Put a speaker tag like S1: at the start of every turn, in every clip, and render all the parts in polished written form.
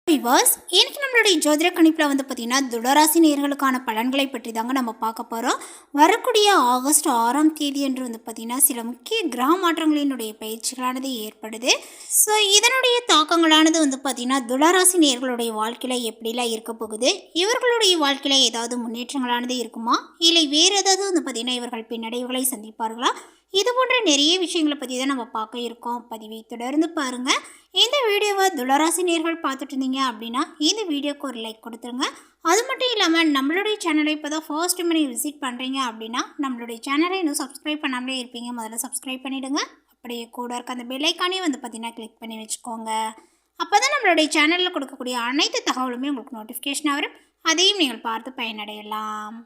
S1: விவாஸ் இன்னைக்கு நம்மளுடைய ஜோதிட கணிப்பில் பார்த்தீங்கன்னா துளராசி நேயர்களுக்கான பலன்களை பற்றி தாங்க நம்ம பார்க்க போகிறோம். வரக்கூடிய ஆகஸ்ட் 6ஆம் தேதி என்று பார்த்தீங்கன்னா சில முக்கிய கிரக மாற்றங்களினுடைய பயிற்சிகளானது ஏற்படுது. ஸோ இதனுடைய தாக்கங்களானது பார்த்தீங்கன்னா துளராசி நேயர்களுடைய வாழ்க்கையில் எப்படிலாம் இருக்க போகுது, இவர்களுடைய வாழ்க்கையில் ஏதாவது முன்னேற்றங்களானது இருக்குமா, இல்லை வேறு ஏதாவது பார்த்தீங்கன்னா இவர்கள் பின்னடைவுகளை சந்திப்பார்களா, இது போன்ற நிறைய விஷயங்களை பற்றி தான் நம்ம பார்க்க இருக்கோம். பதிவை தொடர்ந்து பாருங்கள். இந்த வீடியோவை துளராசி நேயர்கள் பார்த்துட்டு இருந்தீங்க அப்படின்னா இந்த வீடியோக்கு ஒரு லைக் கொடுத்துருங்க. அது மட்டும் இல்லாமல் நம்மளுடைய சேனலை இப்போ தான் ஃபர்ஸ்ட் டைம் விசிட் பண்ணுறீங்க அப்படின்னா நம்மளுடைய சேனலை இன்னும் சப்ஸ்கிரைப் பண்ணாமலே இருப்பீங்க, முதல்ல சப்ஸ்கிரைப் பண்ணிவிடுங்க. அப்படியே கூட இருக்க அந்த பெல் ஐக்கானே பார்த்தீங்கன்னா கிளிக் பண்ணி வச்சுக்கோங்க. அப்போ தான் நம்மளுடைய சேனலில் கொடுக்கக்கூடிய அனைத்து தகவலுமே உங்களுக்கு நோட்டிஃபிகேஷனாக வரும், அதையும் நீங்கள் பார்த்து பயனடையலாம்.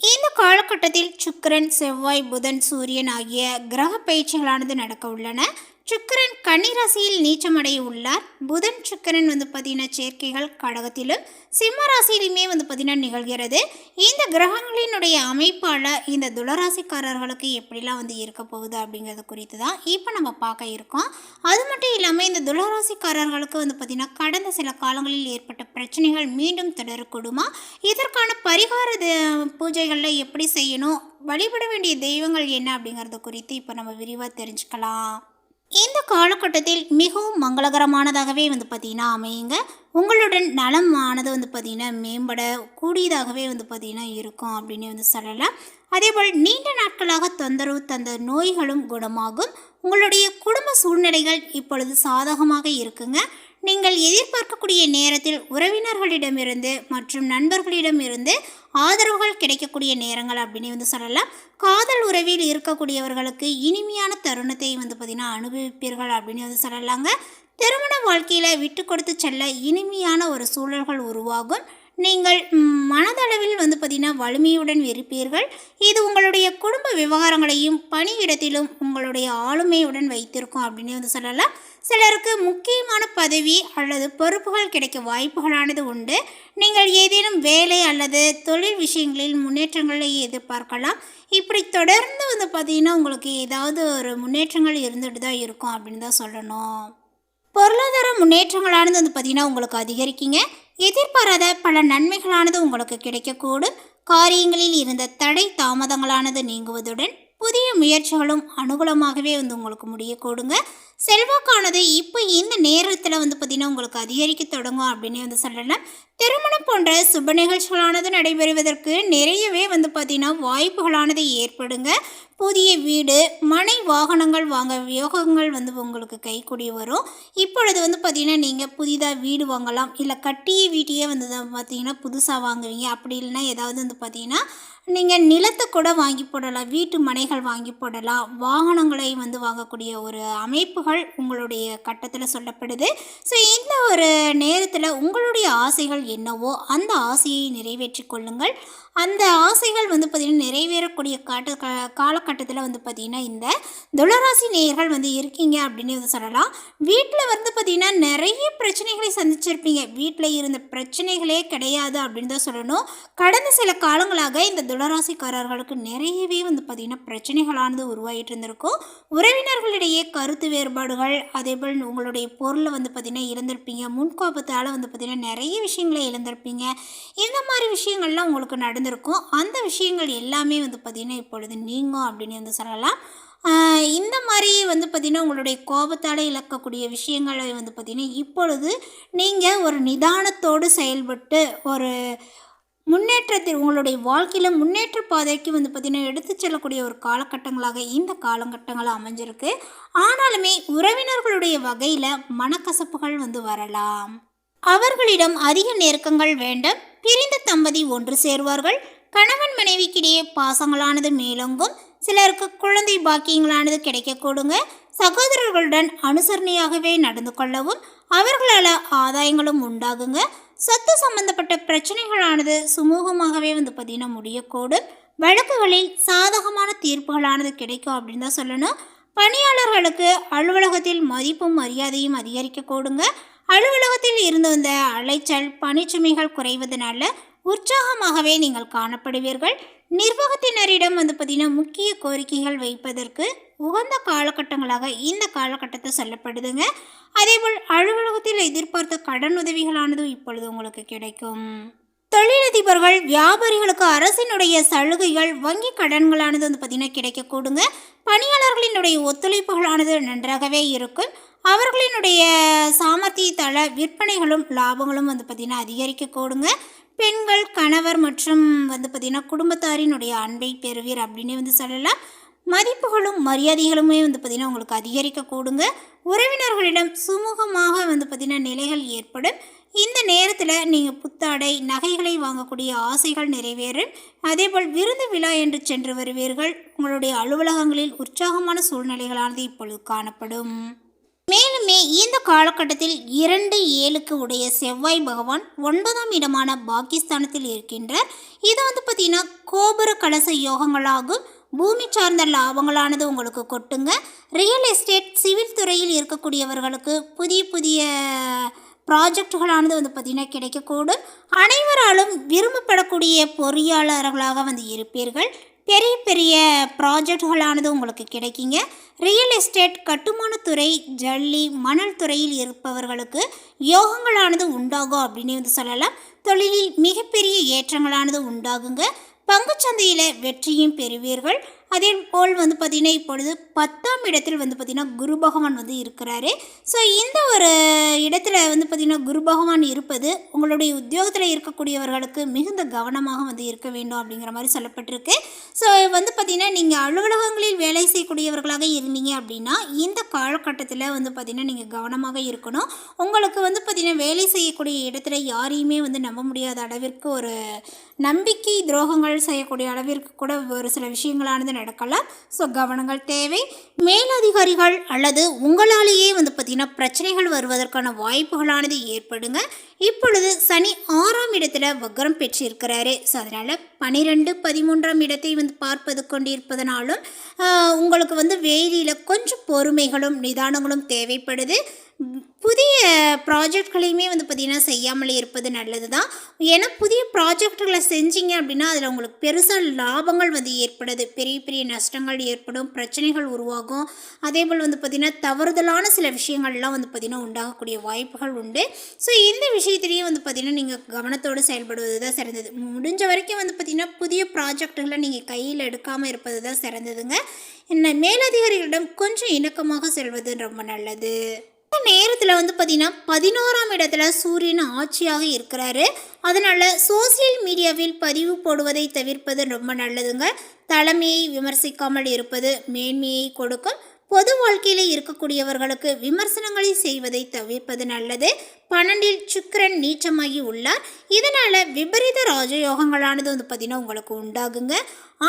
S1: இந்த காலகட்டத்தில் சுக்கிரன், செவ்வாய், புதன், சூரியன் ஆகிய கிரக பயிற்சிகளானது நடக்க உள்ளன. சுக்கிரன் கன்னி ராசியில் நீச்சமடைய உள்ளார். புதன் சுக்கிரன் பார்த்தீங்கன்னா சேர்க்கைகள் கடகத்திலும் சிம்ம ராசியிலுமே பார்த்தீங்கன்னா நிகழ்கிறது. இந்த கிரகங்களினுடைய அமைப்பால் இந்த துளராசிக்காரர்களுக்கு எப்படிலாம் இருக்க போகுது அப்படிங்கிறது குறித்து தான் இப்போ நம்ம பார்க்க இருக்கோம். அது மட்டும் இல்லாமல் இந்த துளராசிக்காரர்களுக்கு பார்த்தீங்கன்னா கடந்த சில காலங்களில் ஏற்பட்ட பிரச்சனைகள் மீண்டும் தொடரக்கூடுமா, இதற்கான பரிகார பூஜைகளில் எப்படி செய்யணும், வழிபட வேண்டிய தெய்வங்கள் என்ன அப்படிங்கிறது குறித்து இப்போ நம்ம விரிவாக தெரிஞ்சுக்கலாம். இந்த காலகட்டத்தில் மிகவும் மங்களகரமானதாகவே பார்த்தீங்கன்னா அமையுங்க. உங்களுடன் நலமானது பார்த்தீங்கன்னா மேம்பட கூடியதாகவே பார்த்தீங்கன்னா இருக்கும் அப்படின்னு சொல்லலாம். அதேபோல் நீண்ட நாட்களாக தொந்தரவு தந்த நோய்களும் குணமாகும். உங்களுடைய குடும்ப சூழ்நிலைகள் இப்பொழுது சாதகமாக இருக்குங்க. நீங்கள் எதிர்பார்க்கக்கூடிய நேரத்தில் உறவினர்களிடமிருந்து மற்றும் நண்பர்களிடமிருந்து ஆதரவுகள் கிடைக்கக்கூடிய நேரங்கள் அப்படின்னு சொல்லலாம். காதல் உறவில் இருக்கக்கூடியவர்களுக்கு இனிமையான தருணத்தை பார்த்தீங்கன்னா அனுபவிப்பீர்கள் அப்படின்னு சொல்லலாங்க. திருமண வாழ்க்கையில் விட்டு கொடுத்து செல்ல இனிமையான ஒரு சூழல்கள் உருவாகும். நீங்கள் மனதளவில் பார்த்தீங்கன்னா வலிமையுடன் இருப்பீர்கள். இது உங்களுடைய குடும்ப விவகாரங்களையும் பணியிடத்திலும் உங்களுடைய ஆளுமையுடன் வைத்திருக்கும் அப்படின்னு சொல்லலாம். சிலருக்கு முக்கியமான பதவி அல்லது பொறுப்புகள் கிடைக்க வாய்ப்புகளானது உண்டு. நீங்கள் ஏதேனும் வேலை அல்லது தொழில் விஷயங்களில் முன்னேற்றங்களை எதிர்பார்க்கலாம். இப்படி தொடர்ந்து பார்த்தீங்கன்னா உங்களுக்கு ஏதாவது ஒரு முன்னேற்றங்கள் இருந்துட்டு தான் இருக்கும் அப்படின்னு தான் சொல்லணும். பொருளாதார முன்னேற்றங்களானது பார்த்தீங்கன்னா உங்களுக்கு அதிகரிக்குங்க. எதிர்பாராத பல நன்மைகளானது உங்களுக்கு கிடைக்கக்கூடும். காரியங்களில் இருந்த தடை தாமதங்களானது நீங்குவதுடன் புதிய முயற்சிகளும் அனுகூலமாகவே உங்களுக்கு முடியக்கூடுங்க. செல்வாக்கானது இப்போ இந்த நேரத்தில் பார்த்தீங்கன்னா உங்களுக்கு அதிகரிக்க தொடங்கும் அப்படின்னு சொல்லலாம். திருமணம் போன்ற சுப நிகழ்ச்சிகளானது நடைபெறுவதற்கு நிறையவே பார்த்தீங்கன்னா வாய்ப்புகளானது ஏற்படுங்க. புதிய வீடு, மனை, வாகனங்கள் வாங்க யோகங்கள் உங்களுக்கு கைக்கூடி வரும். இப்பொழுது பார்த்தீங்கன்னா நீங்கள் புதிதாக வீடு வாங்கலாம், இல்லை கட்டிய வீட்டையே பார்த்தீங்கன்னா புதுசாக வாங்குவீங்க. அப்படி இல்லைன்னா ஏதாவது பார்த்தீங்கன்னா நீங்கள் நிலத்தை கூட வாங்கி போடலாம், வீட்டு மனைகள் வாங்கி போடலாம், வாகனங்களை வாங்கக்கூடிய ஒரு அமைப்புகள் உங்களுடைய கட்டத்தில் சொல்லப்படுது. ஸோ இந்த ஒரு நேரத்தில் உங்களுடைய ஆசைகள் என்னவோ அந்த ஆசையை நிறைவேற்றி கொள்ளுங்கள். அந்த ஆசைகள் பார்த்திங்கன்னா நிறைவேறக்கூடிய காலகட்டத்தில் பார்த்திங்கன்னா இந்த துளராசி நேயர்கள் இருக்கீங்க அப்படின்னு சொல்லலாம். வீட்டில் பார்த்திங்கன்னா நிறைய பிரச்சனைகளை சந்திச்சிருப்பீங்க. வீட்டில் இருந்த பிரச்சனைகளே கிடையாது அப்படின்னு தான் சொல்லணும். கடந்த சில காலங்களாக இந்த துளராசிக்காரர்களுக்கு நிறையவே பார்த்திங்கன்னா பிரச்சனைகளானது உருவாகிட்டு இருந்திருக்கும். உறவினர்களிடையே கருத்து வேறுபாடுகள், அதேபோல் உங்களுடைய பொருளை பார்த்திங்கன்னா இழந்திருப்பீங்க. முன்கோபத்தால் பார்த்திங்கன்னா நிறைய விஷயங்களை இழந்திருப்பீங்க. இந்த மாதிரி விஷயங்கள்லாம் உங்களுக்கு நடந்திருக்கும். அந்த விஷயங்கள் எல்லாமே பார்த்திங்கன்னா இப்பொழுது நீங்கும் அப்படின்னு சொல்லலாம். இந்த மாதிரி பார்த்திங்கன்னா உங்களுடைய கோபத்தால் இழக்கக்கூடிய விஷயங்களை பார்த்திங்கன்னா இப்பொழுது நீங்கள் ஒரு நிதானத்தோடு செயல்பட்டு ஒரு முன்னேற்றத்தில் உங்களுடைய வாழ்க்கையில் முன்னேற்ற பாதைக்கு பார்த்திங்கன்னா எடுத்து செல்லக்கூடிய ஒரு காலகட்டங்களாக இந்த காலகட்டங்கள் அமைஞ்சிருக்கு. ஆனாலுமே உறவினர்களுடைய வகையில் மனக்கசப்புகள் வரலாம். அவர்களிடம் அதிக நெருக்கங்கள் வேண்டாம். பிரிந்த தம்பதி ஒன்று சேருவார்கள். கணவன் மனைவிக்கிடையே பாசங்களானது மேலோங்கும். சிலருக்கு குழந்தை பாக்கியங்களானது கிடைக்கக்கூடுங்க. சகோதரர்களுடன் அனுசரணையாகவே நடந்து கொள்ளவும் அவர்களால் ஆதாயங்களும் உண்டாகுங்க. சொத்து சம்பந்தப்பட்ட பிரச்சனைகளானது சுமூகமாகவே பார்த்திங்கன்னா முடியக்கூடும். வழக்குகளில் சாதகமான தீர்ப்புகளானது கிடைக்கும் அப்படின்னு தான் சொல்லணும். பணியாளர்களுக்கு அலுவலகத்தில் மதிப்பும் மரியாதையும் அதிகரிக்கக்கூடுங்க. அலுவலகத்தில் இருந்து வந்த அலைச்சல், பணிச்சுமைகள் குறைவதனால உற்சாகமாகவே நீங்கள் காணப்படுவீர்கள். நிர்வாகத்தினரிடம் பார்த்திங்கன்னா முக்கிய கோரிக்கைகள் வைப்பதற்கு உகந்த காலகட்டங்களாக இந்த காலகட்டத்தை சொல்லப்படுதுங்க. அதேபோல் அலுவலகத்தில் எதிர்பார்த்த கடன் உதவிகளானது இப்பொழுது உங்களுக்கு கிடைக்கும். தொழிலதிபர்கள் வியாபாரிகளுக்கு அரசினுடைய சலுகைகள் வங்கி கடன்களானது பார்த்திங்கன்னா கிடைக்கக்கூடுங்க. பணியாளர்களினுடைய ஒத்துழைப்புகளானது நன்றாகவே இருக்கும். அவர்களினுடைய சாமர்த்தியத்தால் விற்பனைகளும் லாபங்களும் பார்த்திங்கன்னா அதிகரிக்கக்கூடுங்க. பெண்கள் கணவர் மற்றும் பார்த்திங்கன்னா குடும்பத்தாரினுடைய அன்பை பெறுவீர் அப்படின்னு சொல்லலாம். மதிப்புகளும் மரியாதைகளுமே பார்த்திங்கன்னா உங்களுக்கு அதிகரிக்கக்கூடுங்க. உறவினர்களிடம் சுமூகமாக பார்த்திங்கன்னா நிலைகள் ஏற்படும். இந்த நேரத்தில் நீங்கள் புத்தாடை நகைகளை வாங்கக்கூடிய ஆசைகள் நிறைவேறும். அதேபோல் விருந்து விழா என்று சென்று வருவீர்கள். உங்களுடைய அலுவலகங்களில் உற்சாகமான சூழ்நிலைகளானது இப்பொழுது காணப்படும். மேலுமே இந்த காலகட்டத்தில் 2-7 உடைய செவ்வாய் பகவான் 9ஆம் இடமான பாகிஸ்தானத்தில் இருக்கின்றார். இது பார்த்திங்கன்னா கோபுர கலச யோகங்களாகும். பூமி சார்ந்த லாபங்களானது உங்களுக்கு கொட்டுங்க. ரியல் எஸ்டேட் சிவில் துறையில் இருக்கக்கூடியவர்களுக்கு புதிய புதிய ப்ராஜெக்டுகளானது பார்த்திங்கன்னா கிடைக்கக்கூடும். அனைவராலும் விரும்பப்படக்கூடிய பொறியாளர்களாக இருப்பீர்கள். பெரிய பெரிய ப்ராஜெக்டுகளானது உங்களுக்கு கிடைக்குங்க. ரியல் எஸ்டேட் கட்டுமானத்துறை ஜல்லி மணல் துறையில் இருப்பவர்களுக்கு யோகங்களானது உண்டாகும் அப்படின்னு சொல்லலாம். தொழிலில் மிகப்பெரிய ஏற்றங்களானது உண்டாகுங்க. பங்குச்சந்தையில் வெற்றியும் பெறுவீர்கள். அதே போல் பார்த்திங்கன்னா இப்பொழுது 10ஆம் இடத்தில் பார்த்திங்கன்னா குரு பகவான் இருக்கிறாரு. ஸோ இந்த ஒரு இடத்துல பார்த்திங்கன்னா குரு பகவான் இருப்பது உங்களுடைய உத்தியோகத்தில் இருக்கக்கூடியவர்களுக்கு மிகுந்த கவனமாக இருக்க வேண்டும் அப்படிங்கிற மாதிரி சொல்லப்பட்டிருக்கு. ஸோ பார்த்திங்கன்னா நீங்கள் அலுவலகங்களில் வேலை செய்யக்கூடியவர்களாக இருந்தீங்க அப்படின்னா இந்த காலகட்டத்தில் பார்த்திங்கன்னா நீங்கள் கவனமாக இருக்கணும். உங்களுக்கு பார்த்திங்கன்னா வேலை செய்யக்கூடிய இடத்துல யாரையுமே நம்ப முடியாத அளவிற்கு ஒரு நம்பிக்கை துரோகங்கள் செய்யக்கூடிய அளவிற்கு கூட ஒரு சில விஷயங்களானது நடக்கலாம். ஸோ கவனங்கள் தேவை. மேலதிகாரிகள் அல்லது உங்களாலேயே பார்த்திங்கன்னா பிரச்சனைகள் வருவதற்கான வாய்ப்புகளானது ஏற்படுங்க. இப்பொழுது சனி 6ஆம் இடத்துல வக்ரம் பெற்றிருக்கிறாரு. ஸோ அதனால் 12, 13ஆம் இடத்தை பார்ப்பது கொண்டிருப்பதனாலும் உங்களுக்கு வேதியில் கொஞ்சம் பொறுமைகளும் நிதானங்களும் தேவைப்படுது. புதிய ப்ராஜெக்ட்களையுமே பார்த்திங்கன்னா செய்யாமலே இருப்பது நல்லது தான். ஏன்னா புதிய ப்ராஜெக்டுகளை செஞ்சீங்க அப்படின்னா அதில் உங்களுக்கு பெருசாக லாபங்கள் ஏற்படுது. பெரிய பெரிய நஷ்டங்கள் ஏற்படும், பிரச்சனைகள் உருவாகும். அதேபோல் பார்த்திங்கன்னா தவறுதலான சில விஷயங்கள்லாம் பார்த்திங்கன்னா உண்டாகக்கூடிய வாய்ப்புகள் உண்டு. ஸோ இந்த விஷயத்திலையும் பார்த்திங்கன்னா நீங்கள் கவனத்தோடு செயல்படுவது தான் சிறந்தது. முடிஞ்ச வரைக்கும் பார்த்திங்கன்னா புதிய ப்ராஜெக்டுகளை நீங்கள் கையில் எடுக்காமல் இருப்பது தான் சிறந்ததுங்க. மேலதிகாரிகளிடம் கொஞ்சம் இணக்கமாக செல்வது ரொம்ப நல்லது. இந்த நேரத்தில் பார்த்திங்கன்னா 11ஆம் இடத்துல சூரியன் ஆட்சியாக இருக்கிறாரு. அதனால் சோசியல் மீடியாவில் பதிவு போடுவதை தவிர்ப்பது ரொம்ப நல்லதுங்க. தலைமையை விமர்சிக்காமல் இருப்பது மேன்மையை கொடுக்கும். பொது வாழ்க்கையில் இருக்கக்கூடியவர்களுக்கு விமர்சனங்களை செய்வதை தவிர்ப்பது நல்லது. 12இல் சுக்கிரன் நீச்சமாகி உள்ளார். இதனால் விபரீத ராஜயோகங்களானது பார்த்திங்கன்னா உங்களுக்கு உண்டாகுங்க.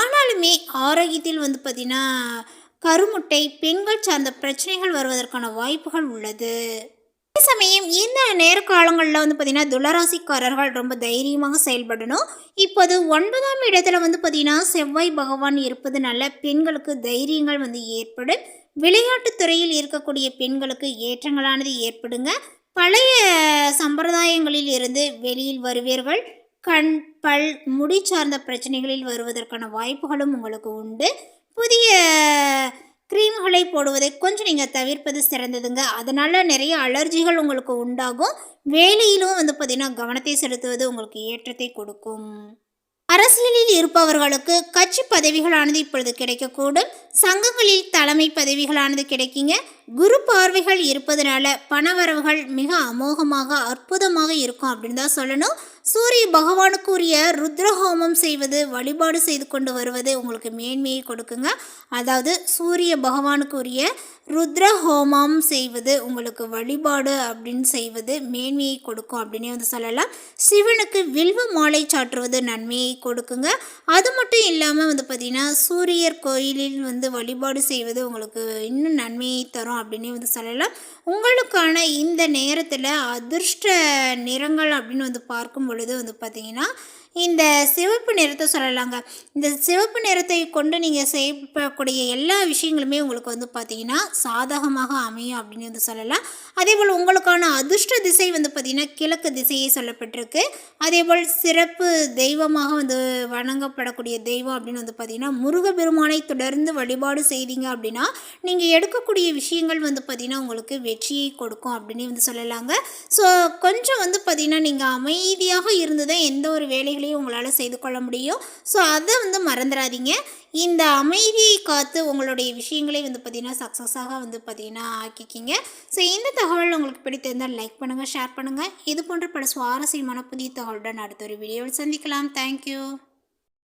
S1: ஆனாலுமே ஆரோக்கியத்தில் பார்த்திங்கன்னா கருமுட்டை பெண்கள் சார்ந்த பிரச்சனைகள் வருவதற்கான வாய்ப்புகள் உள்ளது. அதே சமயம் இந்த நேரக்காலங்களில் பார்த்திங்கன்னா துளராசிக்காரர்கள் ரொம்ப தைரியமாக செயல்படணும். இப்போது 9ஆம் இடத்துல பார்த்திங்கன்னா செவ்வாய் பகவான் இருப்பதுனால பெண்களுக்கு தைரியங்கள் ஏற்படும். விளையாட்டுத் துறையில் இருக்கக்கூடிய பெண்களுக்கு ஏற்றங்களானது ஏற்படுங்க. பழைய சம்பிரதாயங்களில் இருந்து வெளியில் வருவீர்கள். கண் பல் முடி சார்ந்த பிரச்சனைகளில் வருவதற்கான வாய்ப்புகளும் உங்களுக்கு உண்டு. புதிய க்ரீம்களை போடுவதை கொஞ்சம் நீங்கள் தவிர்ப்பது சிறந்ததுங்க. அதனால் நிறைய அலர்ஜிகள் உங்களுக்கு உண்டாகும். வேலையிலும் பார்த்திங்கன்னா கவனத்தை செலுத்துவது உங்களுக்கு ஏற்றத்தை கொடுக்கும். அரசியலில் இருப்பவர்களுக்கு கட்சி பதவிகளானது இப்பொழுது கிடைக்கக்கூடும். சங்கங்களில் தலைமை பதவிகளானது கிடைக்குங்க. குரு பார்வைகள் இருப்பதனால பணவரவுகள் மிக அமோகமாக அற்புதமாக இருக்கும் அப்படின்னு தான் சொல்லணும். சூரிய பகவானுக்குரிய ருத்ரஹோமம் செய்வது, வழிபாடு செய்து கொண்டு வருவது உங்களுக்கு மேன்மையை கொடுக்குங்க. அதாவது சூரிய பகவானுக்குரிய ருத்ரஹோமம் செய்வது உங்களுக்கு வழிபாடு அப்படின்னு செய்வது மேன்மையை கொடுக்கும் அப்படின்னே சொல்லலாம். சிவனுக்கு வில்வ மாலை சாற்றுவது நன்மையை கொடுக்குங்க. அது மட்டும் இல்லாமல் பார்த்திங்கன்னா சூரியர் கோயிலில் வழிபாடு செய்வது உங்களுக்கு இன்னும் நன்மையை தரும் அப்படின்னு சொல்லலாம். உங்களுக்கான இந்த நேரத்தில் அதிர்ஷ்ட நிறங்கள் அப்படின்னு பார்க்கும் பொழுது பொழுது வந்து பார்த்திங்கன்னா இந்த சிவப்பு நிறத்தை சொல்லலாங்க. இந்த சிவப்பு நிறத்தை கொண்டு நீங்கள் செய்யக்கூடிய எல்லா விஷயங்களுமே உங்களுக்கு வந்து பார்த்திங்கன்னா சாதகமாக அமையும் அப்படின்னு வந்து சொல்லலாம். அதேபோல் உங்களுக்கான அதிர்ஷ்ட திசை வந்து பார்த்திங்கன்னா கிழக்கு திசையே சொல்லப்பட்டிருக்கு. அதேபோல் சிறப்பு தெய்வமாக வந்து வணங்கப்படக்கூடிய தெய்வம் அப்படின்னு வந்து பார்த்திங்கன்னா முருகப்பெருமானை தொடர்ந்து வழிபாடு செய்தீங்க அப்படின்னா நீங்கள் எடுக்கக்கூடிய விஷயங்கள் வந்து பார்த்திங்கன்னா உங்களுக்கு வெற்றியை கொடுக்கும் அப்படின்னு வந்து சொல்லலாங்க. ஸோ கொஞ்சம் வந்து பார்த்திங்கன்னா நீங்கள் அமைதியாக இருந்து தான் எந்த ஒரு வேலைகளையும் உங்களால் செய்து கொள்ள முடியும். ஸோ அதை வந்து மறந்துடாதீங்க. இந்த அமைதியை காத்து உங்களுடைய விஷயங்களே வந்து பார்த்திங்கன்னா சக்ஸஸாக வந்து பார்த்திங்கன்னா ஆக்கிக்கிங்க. ஸோ இந்த தகவல் உங்களுக்கு பிடித்திருந்தால் லைக் பண்ணுங்கள், ஷேர் பண்ணுங்கள். இது போன்ற பல சுவாரஸ்யமான புதிய தகவலுடன் அடுத்த ஒரு வீடியோவில் சந்திக்கலாம். தேங்க்யூ.